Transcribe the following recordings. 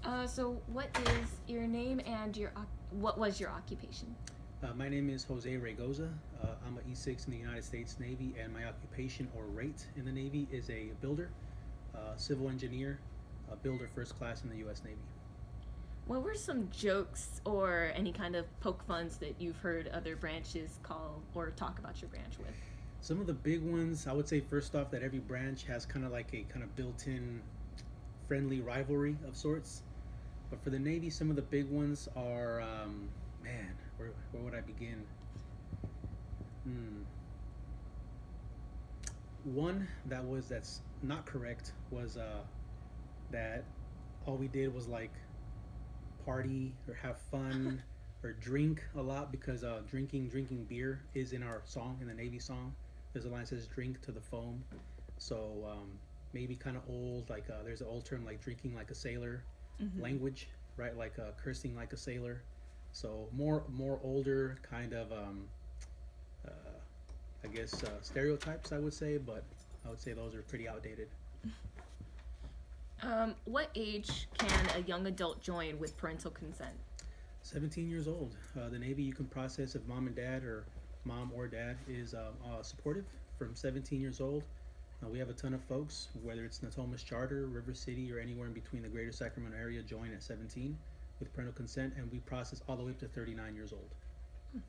So what is your name and what was your occupation? My name is Jose Regoza. I'm an E6 in the United States Navy, and my occupation or rate in the Navy is a builder, civil engineer, a builder first class in the U.S. Navy. What were some jokes or any kind of poke funs that you've heard other branches call or talk about your branch with? Some of the big ones, I would say first off that every branch has kind of like a kind of built-in friendly rivalry of sorts. But for the Navy, some of the big ones are, man, where would I begin? Hmm. One that's not correct was that all we did was like party or have fun or drink a lot because drinking beer is in our song, in the Navy song. There's a line that says "drink to the foam," so maybe kind of old. Like there's an old term like drinking like a sailor, Mm-hmm. language, right? Like cursing like a sailor. So more older kind of uh, I guess stereotypes I would say, but I would say those are pretty outdated. What age can a young adult join with parental consent? 17 years old. The Navy, you can process if mom or dad is supportive from 17 years old. We have a ton of folks, whether it's Natomas Charter, River City, or anywhere in between the greater Sacramento area, join at 17 with parental consent, and we process all the way up to 39 years old.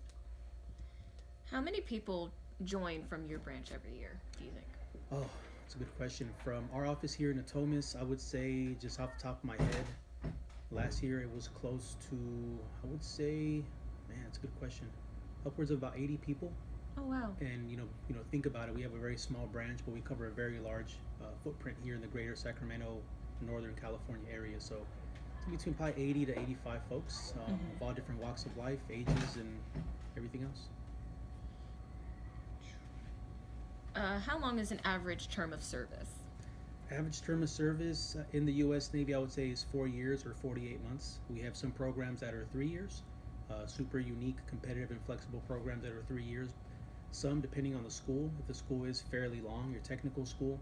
How many people join from your branch every year, do you think? Oh, it's a good question. From our office here in Natomas, I would say, just off the top of my head, last year it was close to, I would say, man, it's a good question, upwards of about 80 people. Oh, wow. And think about it. We have a very small branch, but we cover a very large footprint here in the greater Sacramento, Northern California area. So it's between probably 80 to 85 folks Mm-hmm. of all different walks of life, ages, and everything else. How long is an average term of service? Average term of service in the U.S. Navy, I would say, is 4 years or 48 months. We have some programs that are 3 years, super unique, competitive, and flexible programs that are 3 years. Some, depending on the school, if the school is fairly long, your technical school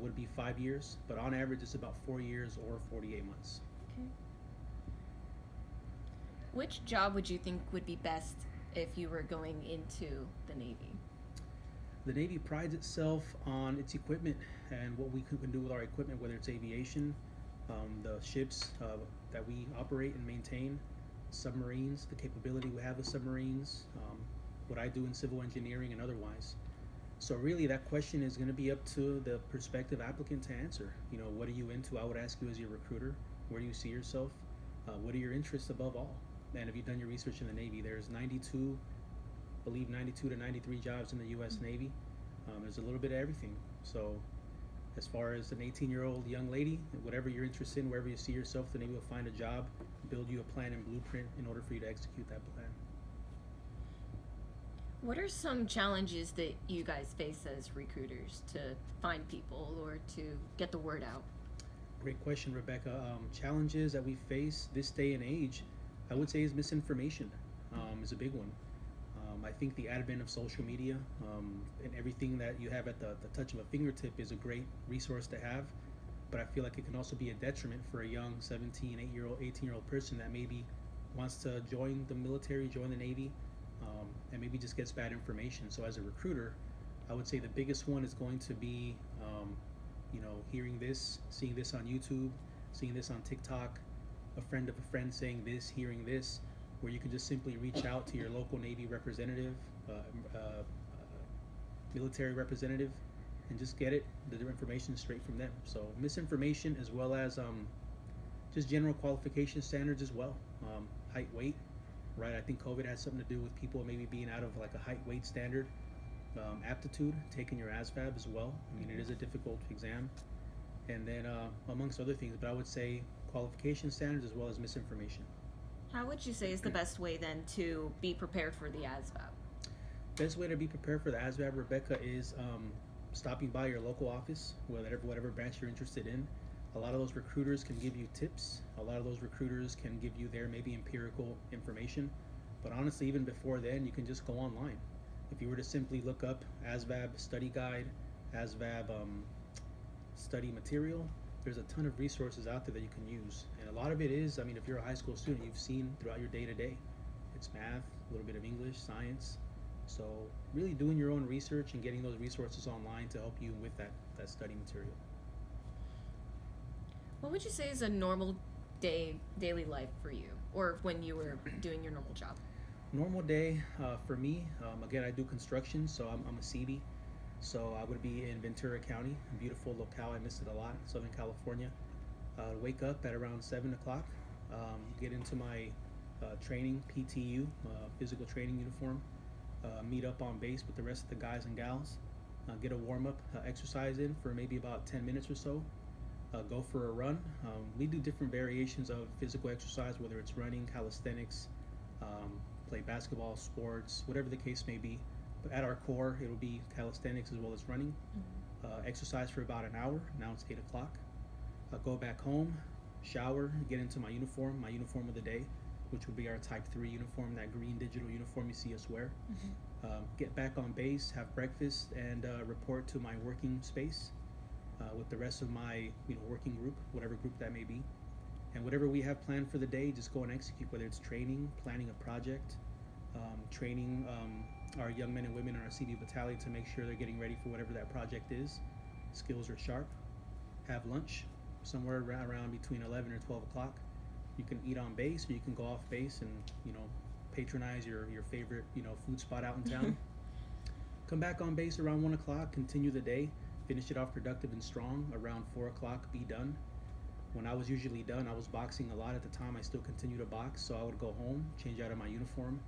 would be 5 years, but on average, it's about 4 years or 48 months. Okay. Which job would you think would be best if you were going into the Navy? The Navy prides itself on its equipment and what we can do with our equipment, whether it's aviation, the ships that we operate and maintain, submarines, the capability we have with submarines, what I do in civil engineering and otherwise. So really, that question is going to be up to the prospective applicant to answer. What are you into? I would ask you as your recruiter, where do you see yourself? What are your interests above all? And have you done your research in the Navy? There's 92, I believe 92 to 93 jobs in the U.S. Navy. There's a little bit of everything. So as far as an 18-year-old young lady, whatever you're interested in, wherever you see yourself, the Navy will find a job, build you a plan and blueprint in order for you to execute that plan. What are some challenges that you guys face as recruiters to find people or to get the word out? Great question, Rebecca. Challenges that we face this day and age, I would say, is misinformation is a big one. I think the advent of social media and everything that you have at the touch of a fingertip is a great resource to have, but I feel like it can also be a detriment for a young 17, 8-year-old, 18-year-old person that maybe wants to join the military, join the Navy, and maybe just gets bad information. So as a recruiter, I would say the biggest one is going to be, hearing this, seeing this on YouTube, seeing this on TikTok, a friend of a friend saying this, hearing this, where you can just simply reach out to your local Navy representative, military representative, and just get the information straight from them. So misinformation as well as just general qualification standards as well. Height, weight, right? I think COVID has something to do with people maybe being out of like a height, weight standard. Aptitude, taking your ASVAB as well. I mean, it is a difficult exam. And then amongst other things, but I would say qualification standards as well as misinformation. How would you say is the best way then to be prepared for the ASVAB? Best way to be prepared for the ASVAB, Rebecca, is stopping by your local office, whatever branch you're interested in. A lot of those recruiters can give you tips. A lot of those recruiters can give you their maybe empirical information. But honestly, even before then, you can just go online. If you were to simply look up ASVAB study guide, ASVAB study material, there's a ton of resources out there that you can use. And a lot of it is, I mean, if you're a high school student, you've seen throughout your day to day. It's math, a little bit of English, science. So really doing your own research and getting those resources online to help you with that study material. What would you say is a normal daily life for you, or when you were doing your normal job? Normal day for me, again, I do construction, so I'm a CB. So I would be in Ventura County, a beautiful locale. I miss it a lot, Southern California. Wake up at around 7 o'clock, get into my training, PTU, physical training uniform, meet up on base with the rest of the guys and gals, get a warm-up exercise in for maybe about 10 minutes or so, go for a run. We do different variations of physical exercise, whether it's running, calisthenics, play basketball, sports, whatever the case may be. But at our core, it'll be calisthenics as well as running. Exercise for about an hour. Now it's 8 o'clock. Go back home, shower, get into my uniform of the day, which would be our Type 3 uniform, that green digital uniform you see us wear. Get back on base, have breakfast, and report to my working space with the rest of my working group, whatever group that may be. And whatever we have planned for the day, just go and execute, whether it's training, planning a project, training our young men and women in our CB battalion to make sure they're getting ready for whatever that project is. Skills are sharp. Have lunch somewhere around between 11 or 12 o'clock. You can eat on base, or you can go off base and patronize your favorite food spot out in town. Come back on base around 1 o'clock, continue the day, finish it off productive and strong. Around 4 o'clock, be done. When I was usually done, I was boxing a lot at the time. I still continue to box, so I would go home, change out of my uniform,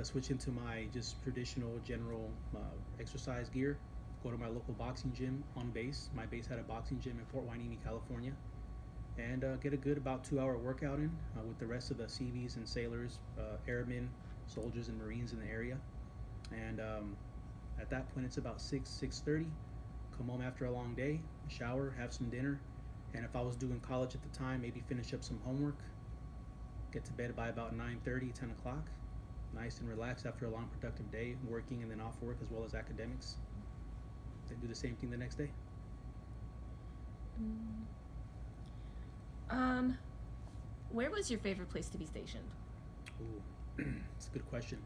switch into my just traditional general exercise gear, go to my local boxing gym on base. My base had a boxing gym in Fort Hueneme, California, and get a good about 2-hour workout in with the rest of the CVs and sailors, airmen, soldiers, and Marines in the area. And at that point, it's about 6:30. Come home after a long day, shower, have some dinner, and if I was doing college at the time, maybe finish up some homework, get to bed by about 9:30, 10 o'clock. Nice and relaxed after a long productive day working and then off work as well as academics. Then do the same thing the next day. Where was your favorite place to be stationed? Ooh, it's a good question.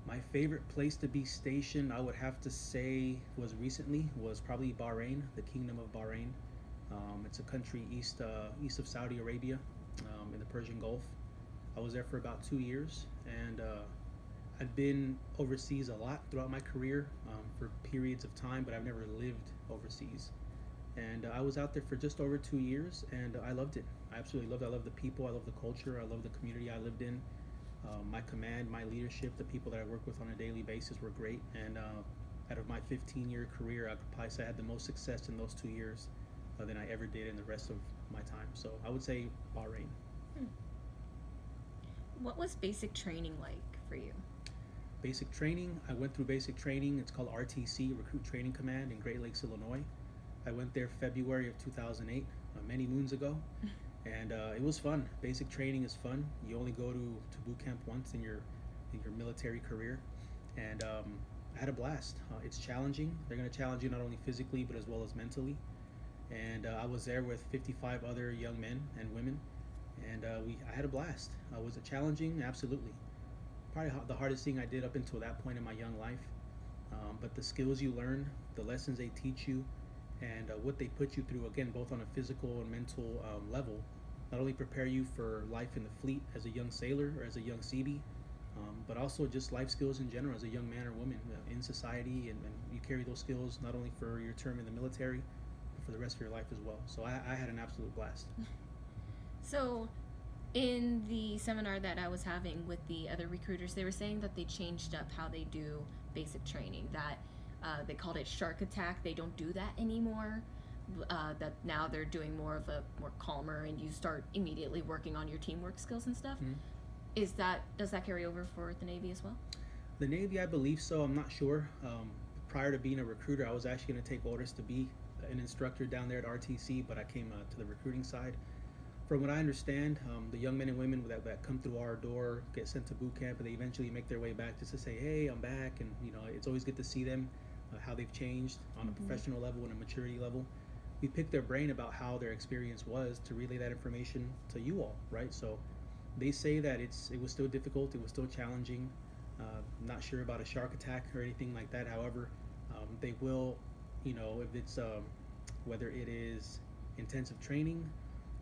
My favorite place to be stationed, I would have to say, was probably Bahrain, the Kingdom of Bahrain. It's a country east of Saudi Arabia, in the Persian Gulf. I was there for about 2 years, and I'd been overseas a lot throughout my career for periods of time, but I've never lived overseas. And I was out there for just over 2 years, and I loved it. I absolutely loved it. I love the people, I love the culture, I love the community I lived in. My command, my leadership, the people that I work with on a daily basis were great. And out of my 15-year career, I could probably say I had the most success in those 2 years than I ever did in the rest of my time. So I would say Bahrain. What was basic training like for you? Basic training, I went through basic training. It's called RTC, Recruit Training Command, in Great Lakes, Illinois. I went there February of 2008, many moons ago, and it was fun. Basic training is fun. You only go to boot camp once in your military career, and I had a blast. It's challenging. They're going to challenge you not only physically but as well as mentally. And I was there with 55 other young men and women, and I had a blast. Was it challenging? Absolutely. Probably the hardest thing I did up until that point in my young life. But the skills you learn, the lessons they teach you, and what they put you through, again, both on a physical and mental level, not only prepare you for life in the fleet as a young sailor or as a young CB, but also just life skills in general as a young man or woman in society, and you carry those skills not only for your term in the military, but for the rest of your life as well. So I had an absolute blast. So in the seminar that I was having with the other recruiters, they were saying that they changed up how they do basic training, that they called it shark attack. They don't do that anymore. That now they're doing more of a more calmer, and you start immediately working on your teamwork skills and stuff. Does that carry over for the Navy as well? The Navy, I believe so. I'm not sure. Prior to being a recruiter, I was actually going to take orders to be an instructor down there at RTC, but I came to the recruiting side. From what I understand, the young men and women that come through our door get sent to boot camp, and they eventually make their way back just to say, "Hey, I'm back," and it's always good to see them, how they've changed on a professional level and a maturity level. we picked their brain about how their experience was to relay that information to you all, right? So they say that it was still difficult, it was still challenging. Not sure about a shark attack or anything like that. However, they will, if it's whether it is intensive training.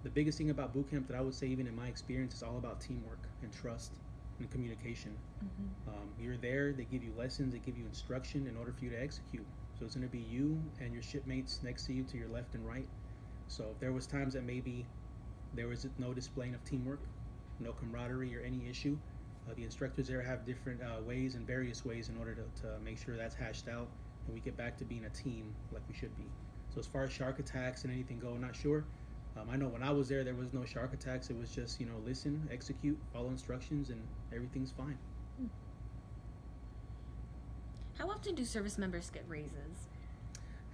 The biggest thing about boot camp that I would say, even in my experience, is all about teamwork and trust and communication. You're there, they give you lessons, they give you instruction in order for you to execute. So it's going to be you and your shipmates next to you, to your left and right. So if there was times that maybe there was no displaying of teamwork, no camaraderie or any issue, the instructors there have different ways and various ways in order to make sure that's hashed out and we get back to being a team like we should be. So as far as shark attacks and anything go, I'm not sure. I know when I was there was no shark attacks. It was just, listen, execute, follow instructions, and everything's fine. How often do service members get raises?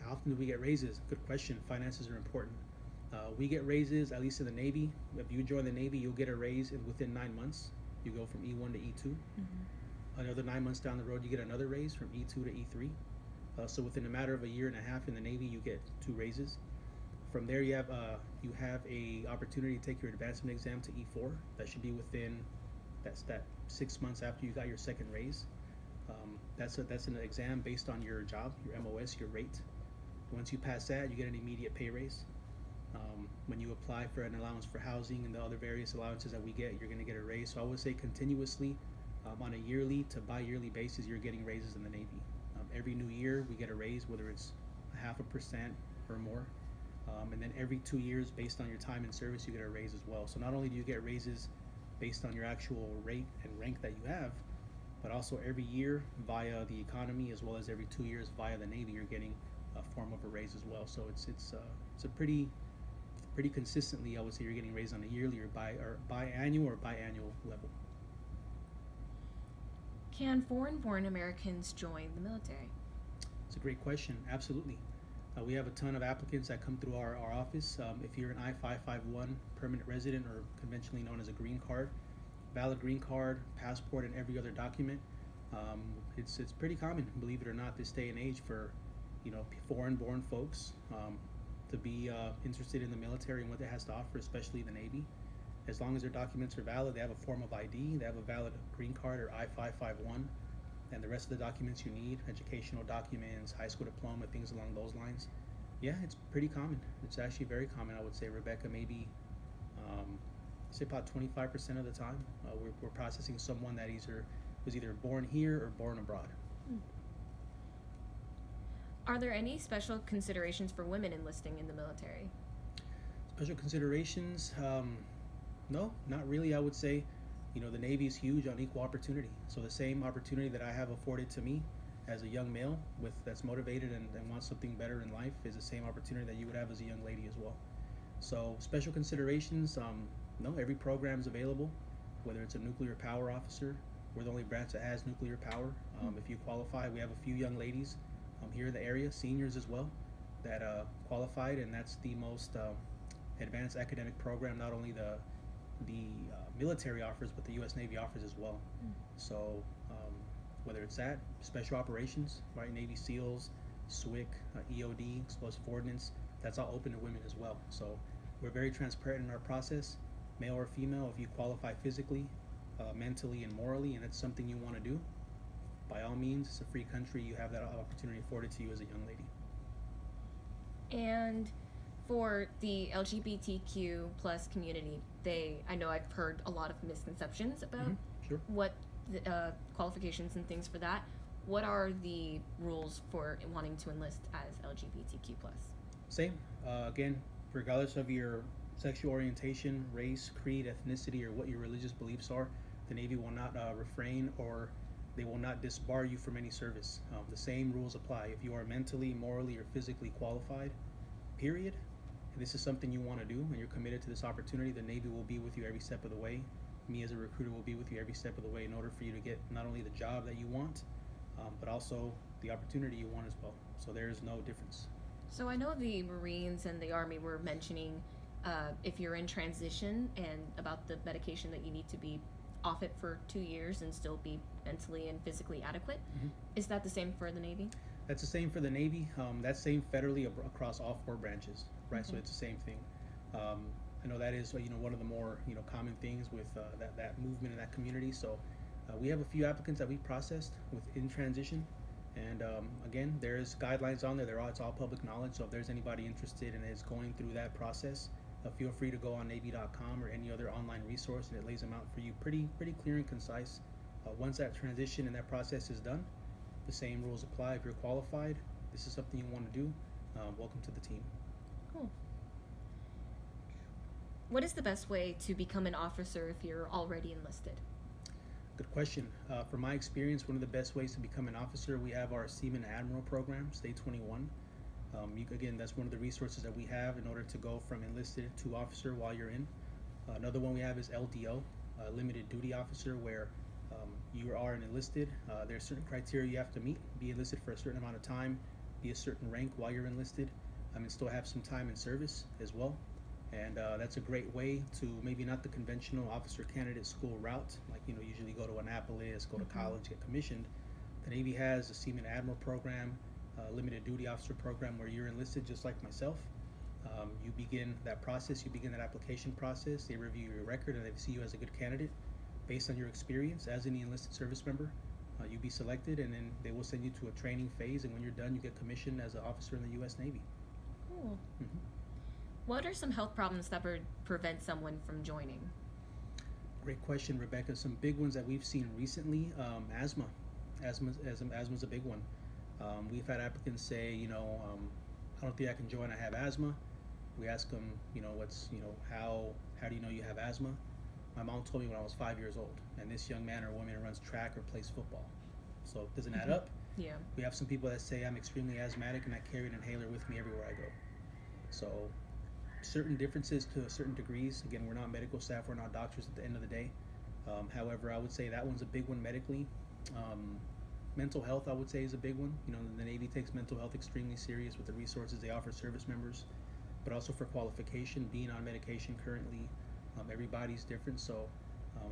How often do we get raises? Good question. Finances are important. We get raises, at least in the Navy. If you join the Navy, you'll get a raise within 9 months. You go from E1 to E2. Another 9 months down the road, you get another raise from E2 to E3. So within a matter of a year and a half in the Navy, you get 2 raises. From there, you have a opportunity to take your advancement exam to E4. That should be within that 6 months after you got your second raise. That's an exam based on your job, your MOS, your rate. Once you pass that, you get an immediate pay raise. When you apply for an allowance for housing and the other various allowances that we get, you're going to get a raise. So I would say continuously, on a yearly to bi-yearly basis, you're getting raises in the Navy. Every new year, we get a raise, whether it's 0.5% or more. And then every 2 years, based on your time in service, you get a raise as well. So not only do you get raises based on your actual rate and rank that you have, but also every year via the economy, as well as every 2 years via the Navy, you're getting a form of a raise as well. So it's a pretty consistently, I would say, you're getting raised on a yearly or biannual level. Can foreign-born Americans join the military? It's a great question. Absolutely. We have a ton of applicants that come through our office. If you're an I-551 permanent resident, or conventionally known as a green card, valid green card, passport, and every other document, it's pretty common, believe it or not, this day and age for foreign-born folks to be interested in the military and what it has to offer, especially the Navy. As long as their documents are valid, they have a form of ID, they have a valid green card or I-551, and the rest of the documents you need, educational documents, high school diploma, things along those lines. Yeah, it's pretty common. It's actually very common, I would say, Rebecca. Maybe, say about 25% of the time, we're processing someone that was either born here or born abroad. Are there any special considerations for women enlisting in the military? Special considerations? No, not really, I would say. The Navy is huge on equal opportunity. So the same opportunity that I have afforded to me as a young male that's motivated and wants something better in life is the same opportunity that you would have as a young lady as well. So special considerations, no, every program is available, whether it's a nuclear power officer. We're the only branch that has nuclear power. If you qualify, we have a few young ladies here in the area, seniors as well, that qualified, and that's the most advanced academic program not only the military offers, but the U.S. Navy offers as well. So whether it's that, special operations, right, Navy SEALs, SWIC, EOD, explosive ordnance, that's all open to women as well. So we're very transparent in our process, male or female. If you qualify physically, mentally, and morally, and it's something you want to do, by all means, it's a free country. You have that opportunity afforded to you as a young lady. And for the LGBTQ plus community, I know I've heard a lot of misconceptions about Sure. what the qualifications and things for that. What are the rules for wanting to enlist as LGBTQ plus? Same. Again, regardless of your sexual orientation, race, creed, ethnicity, or what your religious beliefs are, the Navy will not refrain, or they will not disbar you from any service. The same rules apply. If you are mentally, morally, or physically qualified, period, and this is something you want to do and you're committed to this opportunity, the Navy will be with you every step of the way. Me as a recruiter will be with you every step of the way in order for you to get not only the job that you want, but also the opportunity you want as well. So there is no difference. So I know the Marines and the Army were mentioning if you're in transition and about the medication that you need to be off it for 2 years and still be mentally and physically adequate. Is that the same for the Navy? That's the same for the Navy. That's same federally across all four branches, right? So Mhm. it's the same thing. Um, I know that is one of the more common things with that movement in that community. So we have a few applicants that we processed within transition, and again, there's guidelines on there. It's all public knowledge. So if there's anybody interested and is going through that process, feel free to go on Navy.com or any other online resource, and it lays them out for you pretty clear and concise. Once that transition and that process is done, the same rules apply. If you're qualified, this is something you want to do, welcome to the team. Cool. What is the best way to become an officer if you're already enlisted? Good question. From my experience, one of the best ways to become an officer, we have our Seaman Admiral program, Stay 21. Again, that's one of the resources that we have in order to go from enlisted to officer while you're in. Another one we have is LDO, Limited Duty Officer, where you are an enlisted. There's certain criteria you have to meet, be enlisted for a certain amount of time, be a certain rank while you're enlisted, and still have some time in service as well. And that's a great way to maybe not the conventional officer candidate school route, like usually go to Annapolis, go to college, get commissioned. The Navy has a Seaman Admiral program, limited duty officer program where you're enlisted just like myself. You begin that process, you begin that application process. They review your record and they see you as a good candidate based on your experience as any enlisted service member. You be selected, and then they will send you to a training phase. And when you're done, you get commissioned as an officer in the U.S. Navy. Cool. Mm-hmm. What are some health problems that would prevent someone from joining? Great question, Rebecca. Some big ones that we've seen recently: asthma. Asthma's a big one. We've had applicants say, I don't think I can join. I have asthma. We ask them, how do you know you have asthma? My mom told me when I was 5 years old, and this young man or woman runs track or plays football. So it doesn't add up. Yeah. We have some people that say I'm extremely asthmatic and I carry an inhaler with me everywhere I go. So certain differences to certain degrees. Again, we're not medical staff, we're not doctors at the end of the day. However, I would say that one's a big one medically. Mental health, I would say, is a big one. The Navy takes mental health extremely serious with the resources they offer service members, but also for qualification, being on medication currently. Everybody's different, so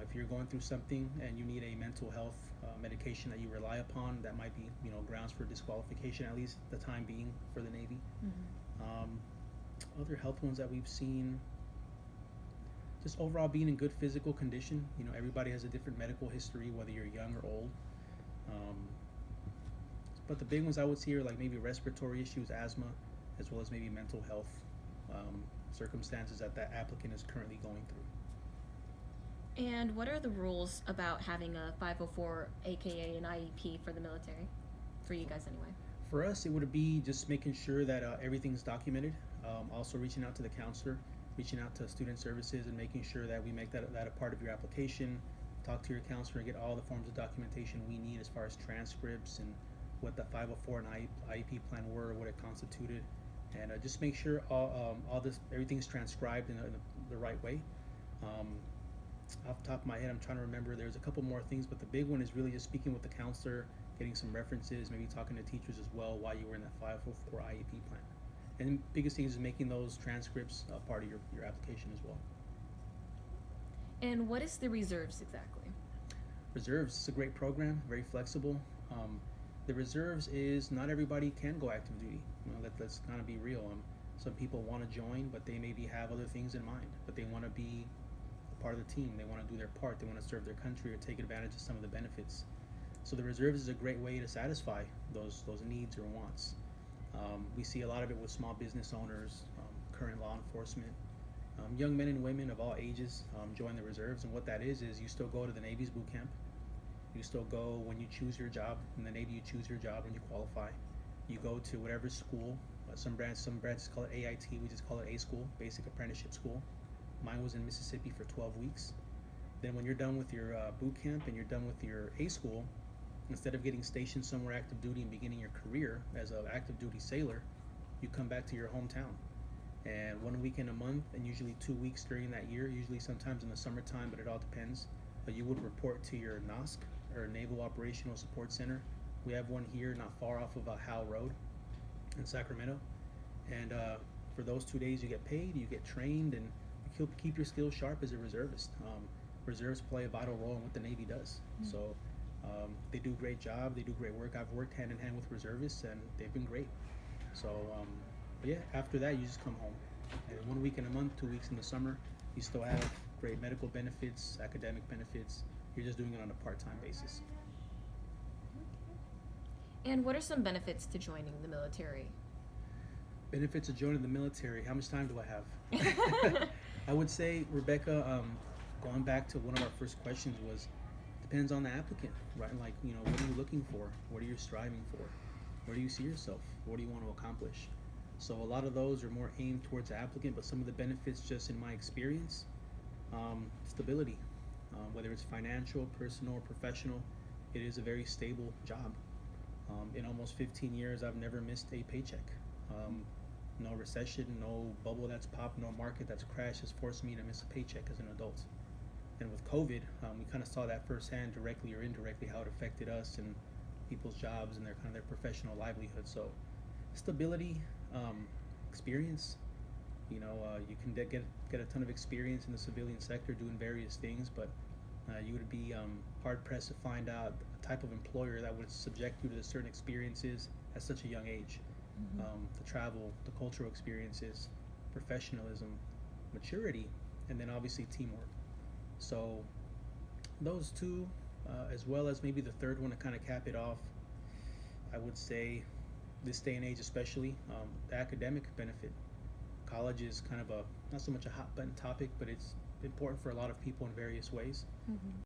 if you're going through something and you need a mental health medication that you rely upon, that might be grounds for disqualification, at least the time being, for the Navy. Other health ones that we've seen, just overall being in good physical condition. Everybody has a different medical history, whether you're young or old. But the big ones I would see are like maybe respiratory issues, asthma, as well as maybe mental health circumstances that applicant is currently going through. And what are the rules about having a 504, aka an IEP for the military? For you guys anyway. For us, it would be just making sure that everything's documented. Also reaching out to the counselor, reaching out to student services, and making sure that we make that a part of your application. Talk to your counselor and get all the forms of documentation we need as far as transcripts and what the 504 and IEP plan were, what it constituted, and just make sure everything's transcribed in the right way. Off the top of my head, I'm trying to remember. There's a couple more things, but the big one is really just speaking with the counselor, getting some references, maybe talking to teachers as well while you were in that 504 IEP plan. And the biggest thing is making those transcripts part of your application as well. And what is the reserves exactly? Reserves is a great program, very flexible. The reserves is not everybody can go active duty. Let's kind of be real. Some people want to join, but they maybe have other things in mind. But they want to be a part of the team. They want to do their part. They want to serve their country or take advantage of some of the benefits. So the reserves is a great way to satisfy those needs or wants. We see a lot of it with small business owners, current law enforcement. Young men and women of all ages join the reserves, and what that is you still go to the Navy's boot camp. You still go when you choose your job. In the Navy, you choose your job when you qualify. You go to whatever school. Some branches call it AIT. We just call it A school, Basic Apprenticeship School. Mine was in Mississippi for 12 weeks. Then when you're done with your boot camp and you're done with your A school, instead of getting stationed somewhere active duty and beginning your career as an active duty sailor, you come back to your hometown. And 1 week in a month, and usually 2 weeks during that year, usually sometimes in the summertime, but it all depends. But you would report to your NOSC, or Naval Operational Support Center. We have one here not far off of Howell Road in Sacramento. And for those 2 days, you get paid, you get trained, and you keep your skills sharp as a reservist. Reserves play a vital role in what the Navy does. So They do a great job. They do great work. I've worked hand in hand with reservists, and they've been great. So, but yeah, after that, you just come home. And 1 week in a month, 2 weeks in the summer, you still have great medical benefits, academic benefits. You're just doing it on a part-time basis. And what are some benefits to joining the military? Benefits of joining the military. How much time do I have? I would say, Rebecca, going back to one of our first questions was, depends on the applicant, right? Like, what are you looking for? What are you striving for? Where do you see yourself? What do you want to accomplish? So a lot of those are more aimed towards the applicant, but some of the benefits, just in my experience, stability, whether it's financial, personal, or professional, it is a very stable job. In almost 15 years, I've never missed a paycheck. No recession, no bubble that's popped, no market that's crashed has forced me to miss a paycheck as an adult. And with COVID, we kind of saw that firsthand, directly or indirectly, how it affected us and people's jobs and their professional livelihood. So, stability, experience. You can get a ton of experience in the civilian sector doing various things, but you would be hard pressed to find out a type of employer that would subject you to certain experiences at such a young age. The travel, the cultural experiences, professionalism, maturity, and then obviously teamwork. So those two, as well as maybe the third one to kind of cap it off, I would say this day and age especially, the academic benefit. College is kind of not so much a hot button topic, but it's important for a lot of people in various ways.